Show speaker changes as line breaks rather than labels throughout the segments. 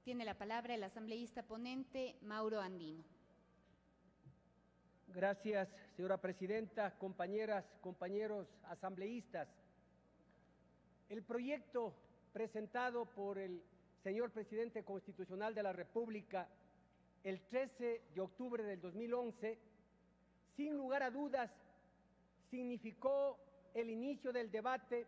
Tiene la palabra el asambleísta ponente Mauro Andino.
Gracias, señora presidenta, compañeras, compañeros asambleístas. El proyecto presentado por el señor presidente constitucional de la República el 13 de octubre del 2011, sin lugar a dudas, significó el inicio del debate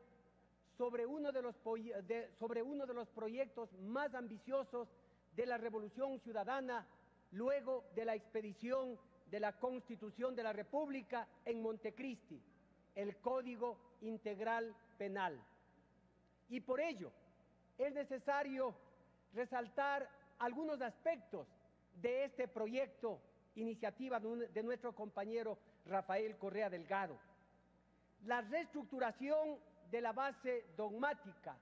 sobre uno de los proyectos más ambiciosos de la Revolución Ciudadana luego de la expedición de la Constitución de la República en Montecristi, el Código Integral Penal. Y por ello es necesario resaltar algunos aspectos de este proyecto, iniciativa de nuestro compañero Rafael Correa Delgado. La reestructuración de la base dogmática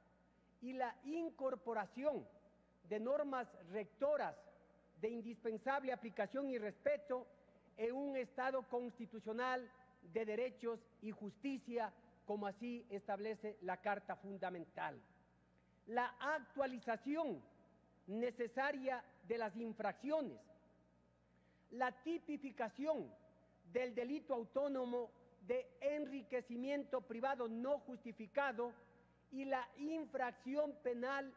y la incorporación de normas rectoras de indispensable aplicación y respeto en un Estado constitucional de derechos y justicia, como así establece la Carta Fundamental. La actualización necesaria de las infracciones, la tipificación del delito autónomo de enriquecimiento privado no justificado y la infracción penal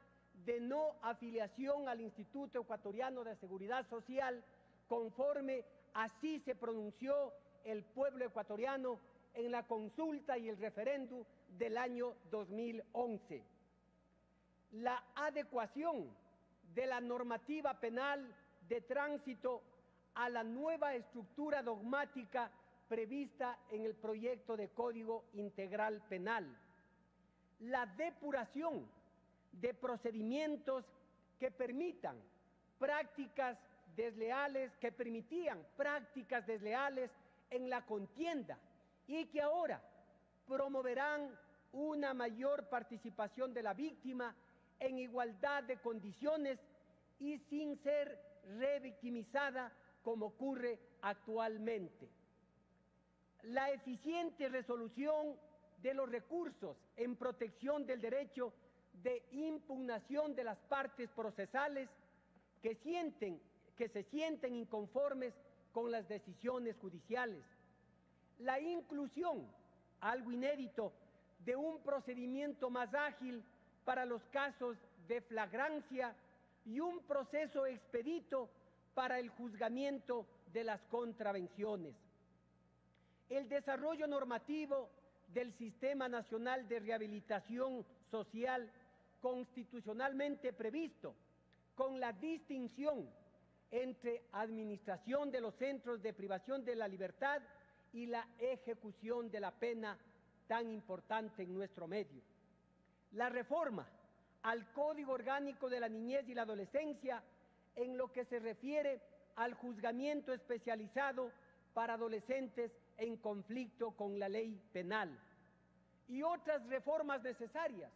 de no afiliación al Instituto Ecuatoriano de Seguridad Social, conforme así se pronunció el pueblo ecuatoriano en la consulta y el referéndum del año 2011. La adecuación de la normativa penal de tránsito a la nueva estructura dogmática prevista en el proyecto de Código Integral Penal, la depuración de procedimientos que permitían prácticas desleales en la contienda y que ahora promoverán una mayor participación de la víctima en igualdad de condiciones y sin ser revictimizada como ocurre actualmente. La eficiente resolución de los recursos en protección del derecho de impugnación de las partes procesales que se sienten inconformes con las decisiones judiciales. La inclusión, algo inédito, de un procedimiento más ágil para los casos de flagrancia y un proceso expedito para el juzgamiento de las contravenciones. El desarrollo normativo del Sistema Nacional de Rehabilitación Social constitucionalmente previsto, con la distinción entre administración de los centros de privación de la libertad y la ejecución de la pena, tan importante en nuestro medio. La reforma al Código Orgánico de la Niñez y la Adolescencia en lo que se refiere al juzgamiento especializado para adolescentes en conflicto con la ley penal, y otras reformas necesarias,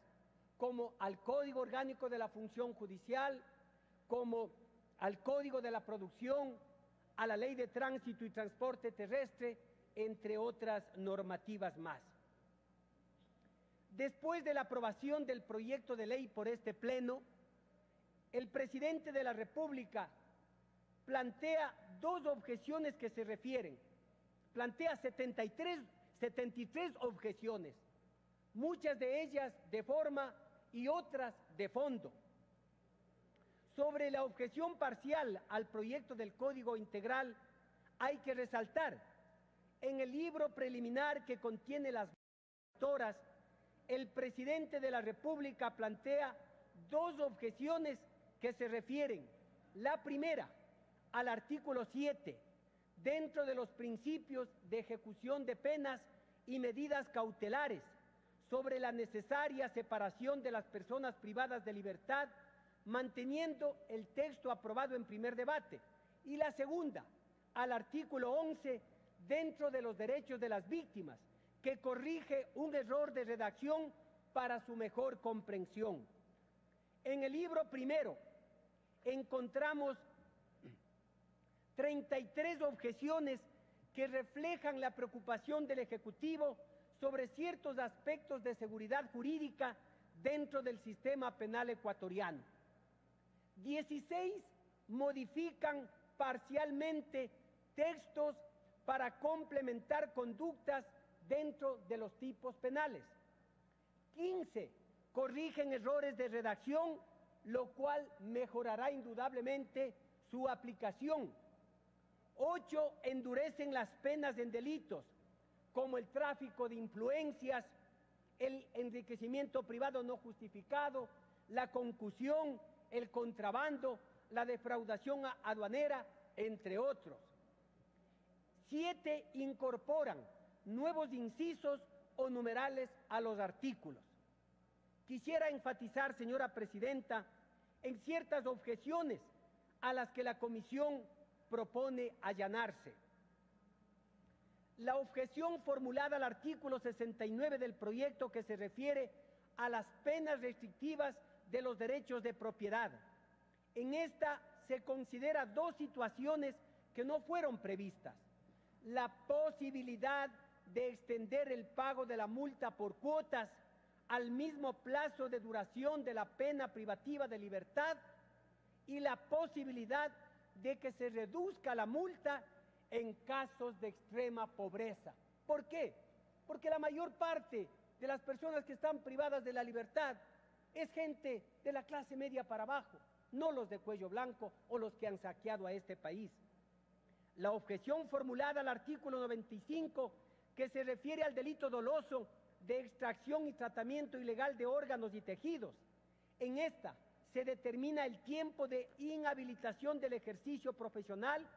como al Código Orgánico de la Función Judicial, como al Código de la Producción, a la Ley de Tránsito y Transporte Terrestre, entre otras normativas más. Después de la aprobación del proyecto de ley por este Pleno, el presidente de la República plantea dos objeciones que se refieren, plantea 73 objeciones, muchas de ellas de forma y otras de fondo. Sobre la objeción parcial al proyecto del Código Integral, hay que resaltar, en el libro preliminar que contiene las autoras, el presidente de la República plantea dos objeciones que se refieren, la primera, al artículo 7, dentro de los principios de ejecución de penas y medidas cautelares, sobre la necesaria separación de las personas privadas de libertad, manteniendo el texto aprobado en primer debate, y la segunda, al artículo 11, dentro de los derechos de las víctimas, que corrige un error de redacción para su mejor comprensión. En el libro primero encontramos 33 objeciones que reflejan la preocupación del Ejecutivo sobre ciertos aspectos de seguridad jurídica dentro del sistema penal ecuatoriano. 16 modifican parcialmente textos para complementar conductas dentro de los tipos penales. 15 corrigen errores de redacción, lo cual mejorará indudablemente su aplicación. 8 endurecen las penas en delitos como el tráfico de influencias, el enriquecimiento privado no justificado, la concusión, el contrabando, la defraudación aduanera, entre otros. 7 incorporan nuevos incisos o numerales a los artículos. Quisiera enfatizar, señora presidenta, en ciertas objeciones a las que la Comisión propone allanarse. La objeción formulada al artículo 69 del proyecto, que se refiere a las penas restrictivas de los derechos de propiedad. En esta se considera 2 situaciones que no fueron previstas: la posibilidad de extender el pago de la multa por cuotas al mismo plazo de duración de la pena privativa de libertad, y la posibilidad de que se reduzca la multa en casos de extrema pobreza. ¿Por qué? Porque la mayor parte de las personas que están privadas de la libertad es gente de la clase media para abajo, no los de cuello blanco o los que han saqueado a este país. La objeción formulada al artículo 95, que se refiere al delito doloso de extracción y tratamiento ilegal de órganos y tejidos. En esta se determina el tiempo de inhabilitación del ejercicio profesional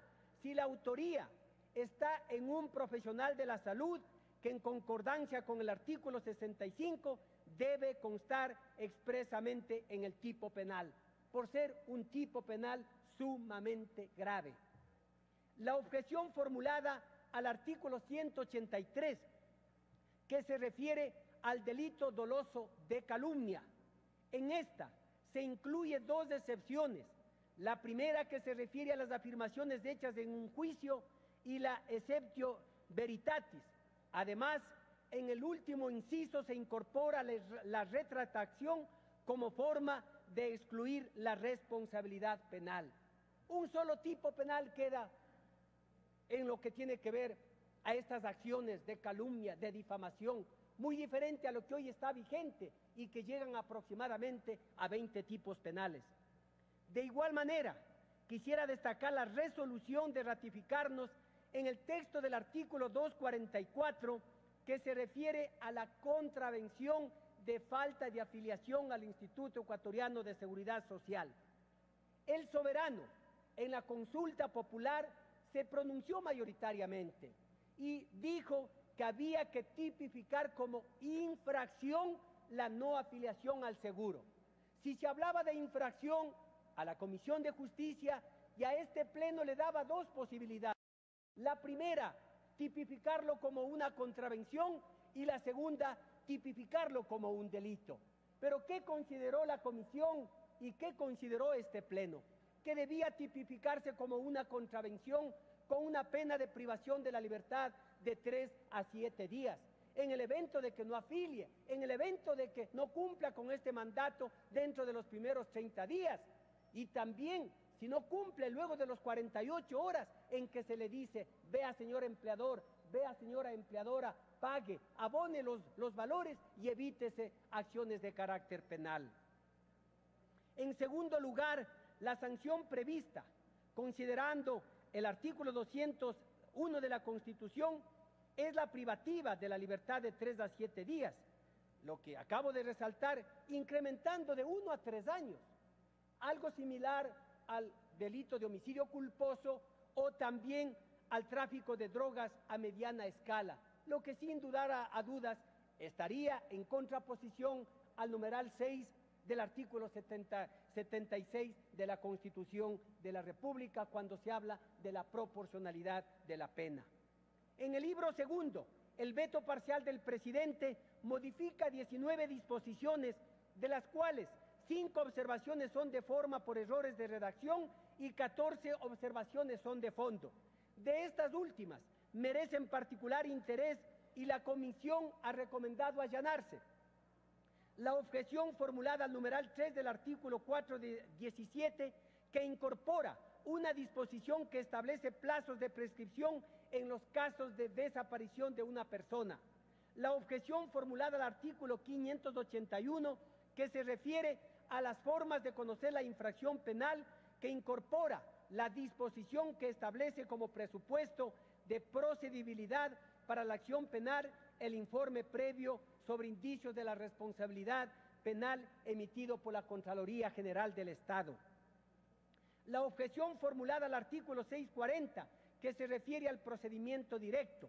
si la autoría está en un profesional de la salud, que en concordancia con el artículo 65 debe constar expresamente en el tipo penal, por ser un tipo penal sumamente grave. La objeción formulada al artículo 183, que se refiere al delito doloso de calumnia. En esta se incluye 2 excepciones. La primera, que se refiere a las afirmaciones hechas en un juicio, y la exceptio veritatis. Además, en el último inciso se incorpora la retractación como forma de excluir la responsabilidad penal. Un solo tipo penal queda en lo que tiene que ver a estas acciones de calumnia, de difamación, muy diferente a lo que hoy está vigente y que llegan aproximadamente a 20 tipos penales. De igual manera, quisiera destacar la resolución de ratificarnos en el texto del artículo 244, que se refiere a la contravención de falta de afiliación al Instituto Ecuatoriano de Seguridad Social. El soberano, en la consulta popular, se pronunció mayoritariamente y dijo que había que tipificar como infracción la no afiliación al seguro. Si se hablaba de infracción, a la Comisión de Justicia y a este Pleno le daba 2 posibilidades. La primera, tipificarlo como una contravención, y la segunda, tipificarlo como un delito. Pero ¿qué consideró la Comisión y qué consideró este Pleno? Que debía tipificarse como una contravención con una pena de privación de la libertad de 3 a 7 días. En el evento de que no afilie, en el evento de que no cumpla con este mandato dentro de los primeros 30 días. Y también, si no cumple luego de los 48 horas en que se le dice: vea, señor empleador, vea, señora empleadora, pague, abone los valores y evítese acciones de carácter penal. En segundo lugar, la sanción prevista, considerando el artículo 201 de la Constitución, es la privativa de la libertad de 3 a 7 días, lo que acabo de resaltar, incrementando de 1 a 3 años. Algo similar al delito de homicidio culposo o también al tráfico de drogas a mediana escala, lo que sin dudar a dudas estaría en contraposición al numeral 6 del artículo 76 de la Constitución de la República, cuando se habla de la proporcionalidad de la pena. En el libro segundo, el veto parcial del presidente modifica 19 disposiciones, de las cuales 5 observaciones son de forma por errores de redacción y 14 observaciones son de fondo. De estas últimas merecen particular interés y la Comisión ha recomendado allanarse. la objeción formulada al numeral 3 del artículo 417, que incorpora una disposición que establece plazos de prescripción en los casos de desaparición de una persona. La objeción formulada al artículo 581, que se refiere a las formas de conocer la infracción penal, que incorpora la disposición que establece como presupuesto de procedibilidad para la acción penal el informe previo sobre indicios de la responsabilidad penal emitido por la Contraloría General del Estado. La objeción formulada al artículo 640, que se refiere al procedimiento directo.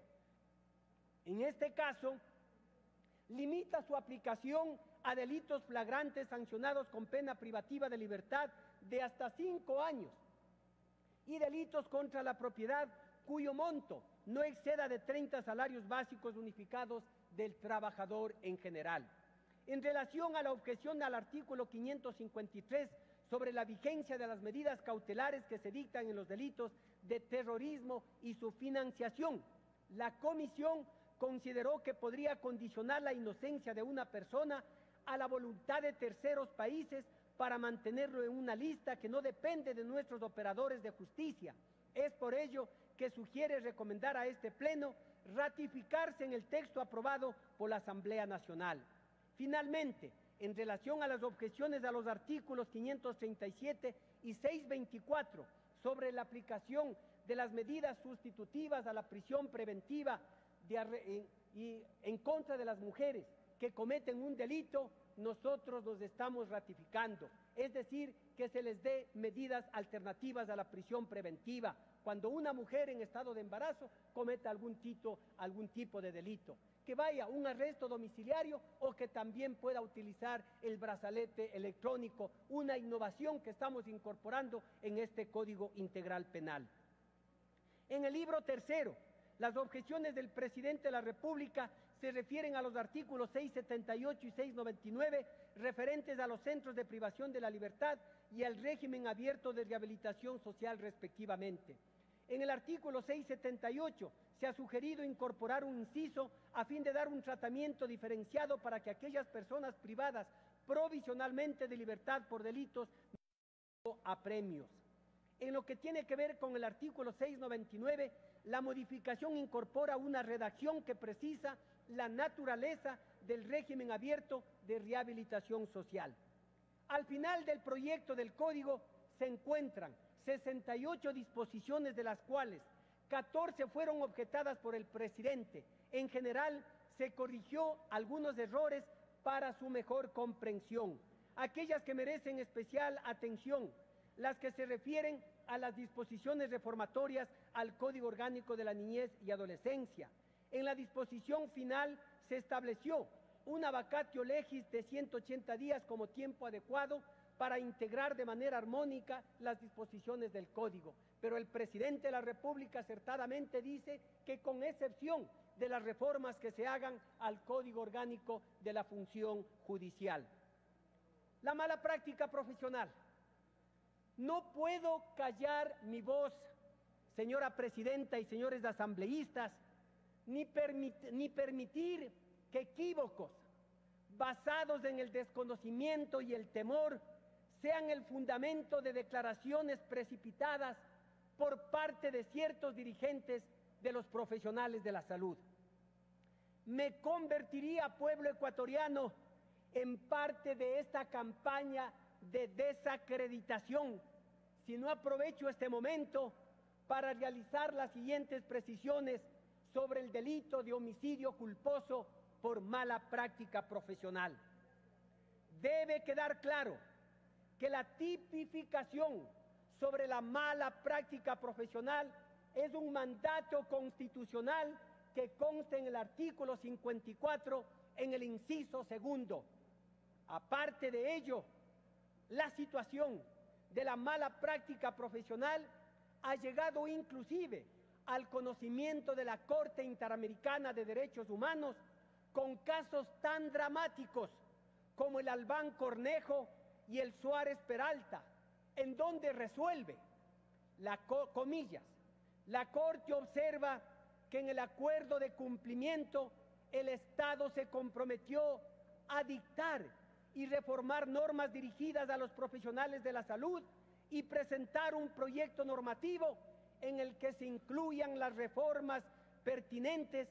En este caso, limita su aplicación a delitos flagrantes sancionados con pena privativa de libertad de hasta 5 años y delitos contra la propiedad cuyo monto no exceda de 30 salarios básicos unificados del trabajador en general. En relación a la objeción al artículo 553 sobre la vigencia de las medidas cautelares que se dictan en los delitos de terrorismo y su financiación, la Comisión consideró que podría condicionar la inocencia de una persona a la voluntad de terceros países para mantenerlo en una lista que no depende de nuestros operadores de justicia. Es por ello que sugiere recomendar a este Pleno ratificarse en el texto aprobado por la Asamblea Nacional. Finalmente, en relación a las objeciones a los artículos 537 y 624 sobre la aplicación de las medidas sustitutivas a la prisión preventiva y en contra de las mujeres que cometen un delito, nosotros nos estamos ratificando, es decir, que se les dé medidas alternativas a la prisión preventiva cuando una mujer en estado de embarazo cometa algún tipo de delito, que vaya un arresto domiciliario o que también pueda utilizar el brazalete electrónico, una innovación que estamos incorporando en este Código Integral Penal. En el libro tercero, las objeciones del presidente de la República se refieren a los artículos 678 y 699 referentes a los centros de privación de la libertad y al régimen abierto de rehabilitación social respectivamente. En el artículo 678 se ha sugerido incorporar un inciso a fin de dar un tratamiento diferenciado para que aquellas personas privadas provisionalmente de libertad por delitos a premios. En lo que tiene que ver con el artículo 699, la modificación incorpora una redacción que precisa la naturaleza del régimen abierto de rehabilitación social. Al final del proyecto del Código se encuentran 68 disposiciones, de las cuales 14 fueron objetadas por el presidente. En general, se corrigió algunos errores para su mejor comprensión. Aquellas que merecen especial atención, las que se refieren a las disposiciones reformatorias al Código Orgánico de la Niñez y Adolescencia. En la disposición final se estableció una vacatio legis de 180 días como tiempo adecuado para integrar de manera armónica las disposiciones del Código. Pero el presidente de la República acertadamente dice que con excepción de las reformas que se hagan al Código Orgánico de la Función Judicial. La mala práctica profesional. No puedo callar mi voz, señora presidenta y señores asambleístas, ni permitir que equívocos basados en el desconocimiento y el temor sean el fundamento de declaraciones precipitadas por parte de ciertos dirigentes de los profesionales de la salud. Me convertiría, pueblo ecuatoriano, en parte de esta campaña de desacreditación si no aprovecho este momento para realizar las siguientes precisiones sobre el delito de homicidio culposo por mala práctica profesional. Debe quedar claro que la tipificación sobre la mala práctica profesional es un mandato constitucional que consta en el artículo 54 en el inciso segundo. Aparte de ello, la situación de la mala práctica profesional ha llegado inclusive al conocimiento de la Corte Interamericana de Derechos Humanos con casos tan dramáticos como el Albán Cornejo y el Suárez Peralta, en donde resuelve, comillas, la Corte observa que en el acuerdo de cumplimiento el Estado se comprometió a dictar y reformar normas dirigidas a los profesionales de la salud y presentar un proyecto normativo en el que se incluyan las reformas pertinentes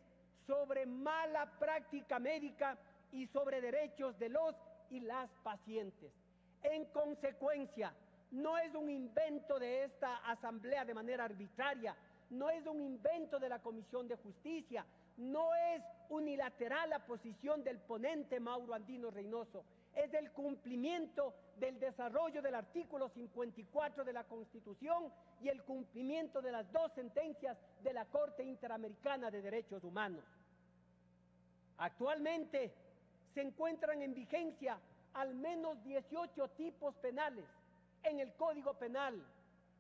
sobre mala práctica médica y sobre derechos de los y las pacientes. En consecuencia, no es un invento de esta Asamblea de manera arbitraria, no es un invento de la Comisión de Justicia, no es unilateral la posición del ponente Mauro Andino Reynoso, es el cumplimiento del desarrollo del artículo 54 de la Constitución y el cumplimiento de las dos sentencias de la Corte Interamericana de Derechos Humanos. Actualmente se encuentran en vigencia al menos 18 tipos penales en el Código Penal,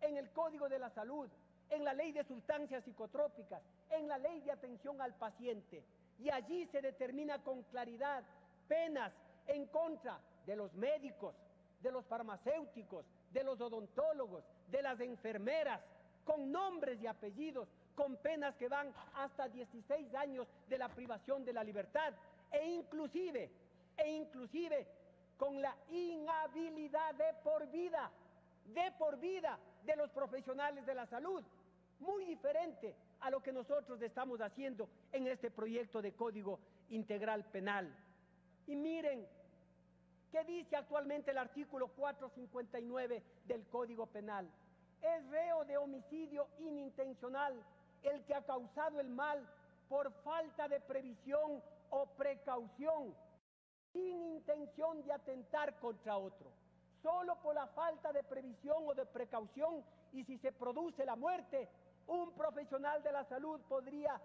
en el Código de la Salud, en la Ley de Sustancias Psicotrópicas, en la Ley de Atención al Paciente, y allí se determina con claridad penas en contra de los médicos, de los farmacéuticos, de los odontólogos, de las enfermeras, con nombres y apellidos, con penas que van hasta 16 años de la privación de la libertad, e inclusive con la inhabilidad de por vida de los profesionales de la salud, muy diferente a lo que nosotros estamos haciendo en este proyecto de Código Integral Penal. Y miren, ¿qué dice actualmente el artículo 459 del Código Penal? Es reo de homicidio inintencional el que ha causado el mal por falta de previsión o precaución, sin intención de atentar contra otro. Solo por la falta de previsión o de precaución, y si se produce la muerte, un profesional de la salud podría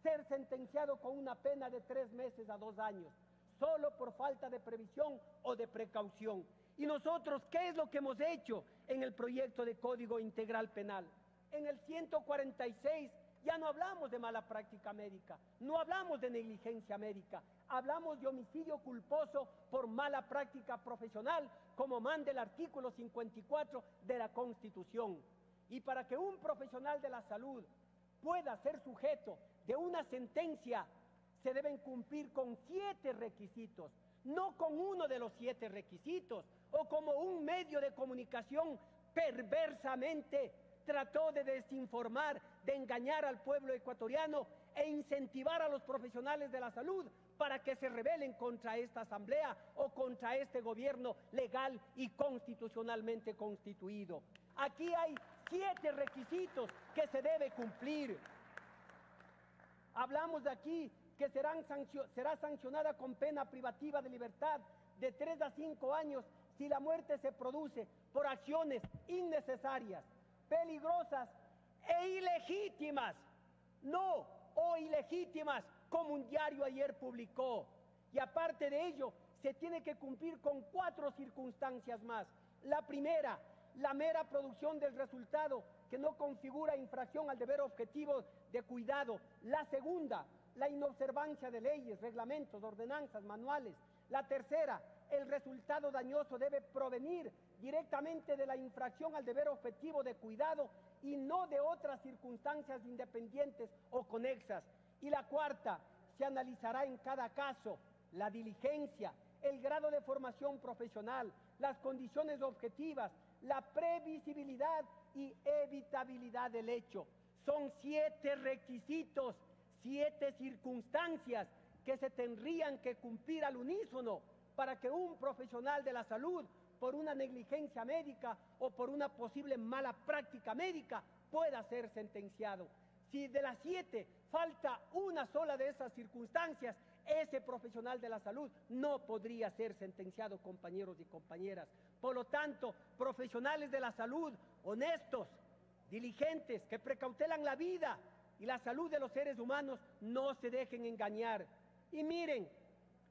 ser sentenciado con una pena de 3 meses a 2 años, solo por falta de previsión o de precaución. Y nosotros, ¿qué es lo que hemos hecho en el proyecto de Código Integral Penal? En el 146 ya no hablamos de mala práctica médica, no hablamos de negligencia médica, hablamos de homicidio culposo por mala práctica profesional, como manda el artículo 54 de la Constitución. Y para que un profesional de la salud pueda ser sujeto de una sentencia, se deben cumplir con 7 requisitos, no con uno de los 7 requisitos, o como un medio de comunicación perversamente trató de desinformar, de engañar al pueblo ecuatoriano e incentivar a los profesionales de la salud para que se rebelen contra esta Asamblea o contra este gobierno legal y constitucionalmente constituido. Aquí hay 7 requisitos que se debe cumplir. Hablamos de aquí que será sancionada con pena privativa de libertad de 3 a 5 años si la muerte se produce por acciones innecesarias, peligrosas e ilegítimas. No, o ilegítimas, como un diario ayer publicó. Y aparte de ello, se tiene que cumplir con 4 circunstancias más. La primera, la mera producción del resultado que no configura infracción al deber objetivo de cuidado. La segunda, la inobservancia de leyes, reglamentos, ordenanzas, manuales. La tercera, el resultado dañoso debe provenir directamente de la infracción al deber objetivo de cuidado y no de otras circunstancias independientes o conexas. Y la cuarta, se analizará en cada caso la diligencia, el grado de formación profesional, las condiciones objetivas, la previsibilidad y evitabilidad del hecho. Son 7 requisitos, 7 circunstancias que se tendrían que cumplir al unísono para que un profesional de la salud, por una negligencia médica o por una posible mala práctica médica, pueda ser sentenciado. Si de las 7 falta una sola de esas circunstancias, ese profesional de la salud no podría ser sentenciado, compañeros y compañeras. Por lo tanto, profesionales de la salud honestos, diligentes, que precautelan la vida y la salud de los seres humanos, no se dejen engañar. Y miren,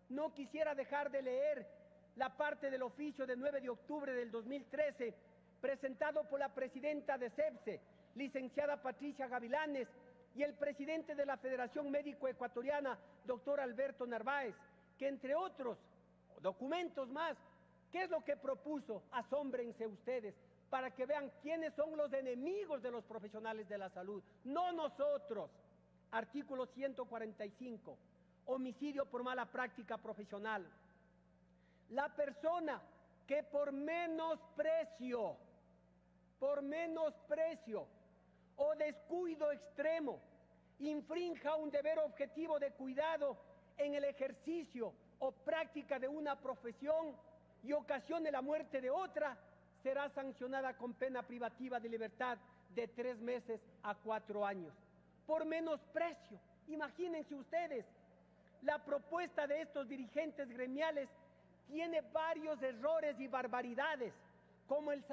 no quisiera dejar de leer la parte del oficio de 9 de octubre del 2013, presentado por la presidenta de CEPSE, licenciada Patricia Gavilanes, y el presidente de la Federación Médico Ecuatoriana, doctor Alberto Narváez, que entre otros documentos más, ¿qué es lo que propuso? Asómbrense ustedes, para que vean quiénes son los enemigos de los profesionales de la salud, no nosotros. Artículo 145, homicidio por mala práctica profesional. la persona que por menosprecio o descuido extremo infrinja un deber objetivo de cuidado en el ejercicio o práctica de una profesión y ocasione la muerte de otra, será sancionada con pena privativa de libertad de 3 meses a 4 años. Por menosprecio. Imagínense ustedes, la propuesta de estos dirigentes gremiales tiene varios errores y barbaridades, como el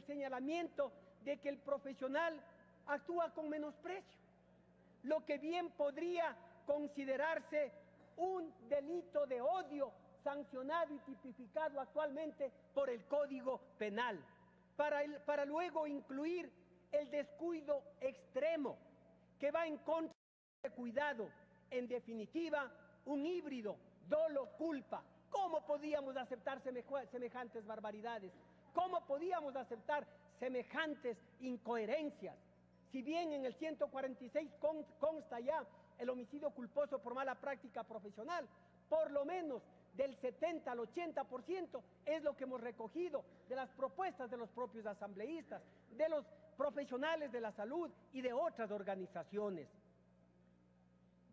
señalamiento de que el profesional actúa con menosprecio, lo que bien podría considerarse un delito de odio sancionado y tipificado actualmente por el Código Penal, para luego incluir el descuido extremo, que va en contra del cuidado. En definitiva, un híbrido dolo-culpa. ¿Cómo podíamos aceptar semejantes barbaridades? ¿Cómo podíamos aceptar semejantes incoherencias? Si bien en el 146 consta ya el homicidio culposo por mala práctica profesional, por lo menos del 70 al 80% es lo que hemos recogido de las propuestas de los propios asambleístas, de los profesionales de la salud y de otras organizaciones.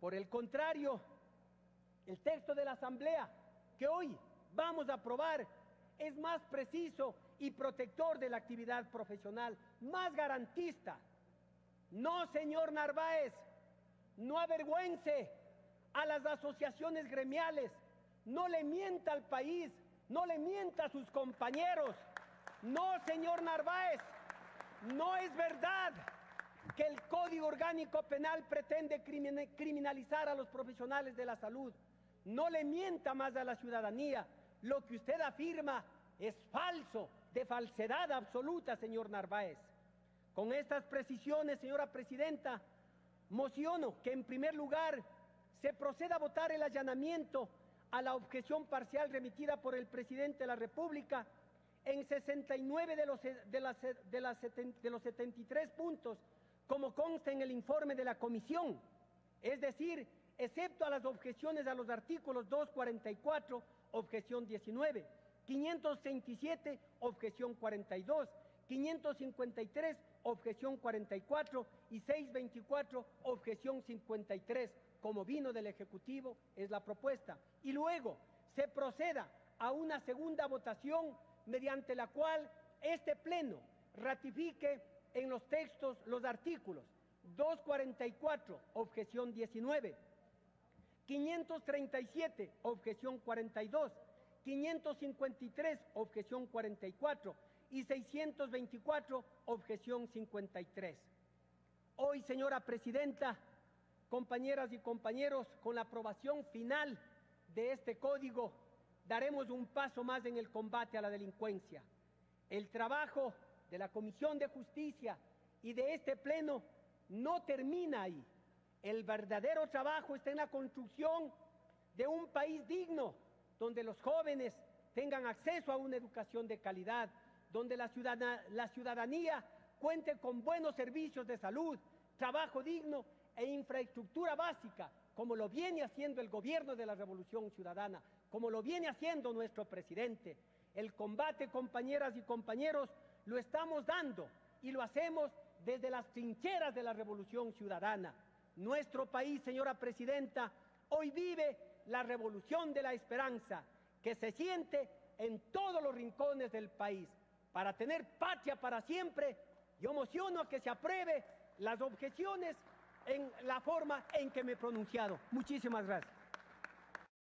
Por el contrario, el texto de la Asamblea que hoy vamos a aprobar es más preciso y protector de la actividad profesional, más garantista. No, señor Narváez, no avergüence a las asociaciones gremiales, no le mienta al país, no le mienta a sus compañeros. No, señor Narváez, no es verdad que el Código Orgánico Penal pretende criminalizar a los profesionales de la salud. No le mienta más a la ciudadanía. Lo que usted afirma es falso, de falsedad absoluta, señor Narváez. Con estas precisiones, señora presidenta, mociono que en primer lugar se proceda a votar el allanamiento a la objeción parcial remitida por el presidente de la República en 69 de los 73 puntos, como consta en el informe de la comisión, es decir, excepto a las objeciones a los artículos 244, objeción 19, 567, objeción 42, 553, objeción 44 y 624, objeción 53, como vino del Ejecutivo, es la propuesta. Y luego se proceda a una segunda votación mediante la cual este Pleno ratifique en los textos los artículos 244, objeción 19, 537, objeción 42, 553, objeción 44 y 624, objeción 53. Hoy, señora presidenta, compañeras y compañeros, con la aprobación final de este código, daremos un paso más en el combate a la delincuencia. El trabajo de la Comisión de Justicia y de este Pleno no termina ahí. El verdadero trabajo está en la construcción de un país digno, donde los jóvenes tengan acceso a una educación de calidad, donde la ciudadanía cuente con buenos servicios de salud, trabajo digno e infraestructura básica, como lo viene haciendo el gobierno de la Revolución Ciudadana, como lo viene haciendo nuestro presidente. El combate, compañeras y compañeros, lo estamos dando y lo hacemos desde las trincheras de la Revolución Ciudadana. Nuestro país, señora presidenta, hoy vive la revolución de la esperanza, que se siente en todos los rincones del país. Para tener patria para siempre, yo mociono a que se apruebe las objeciones en la forma en que me he pronunciado. Muchísimas gracias.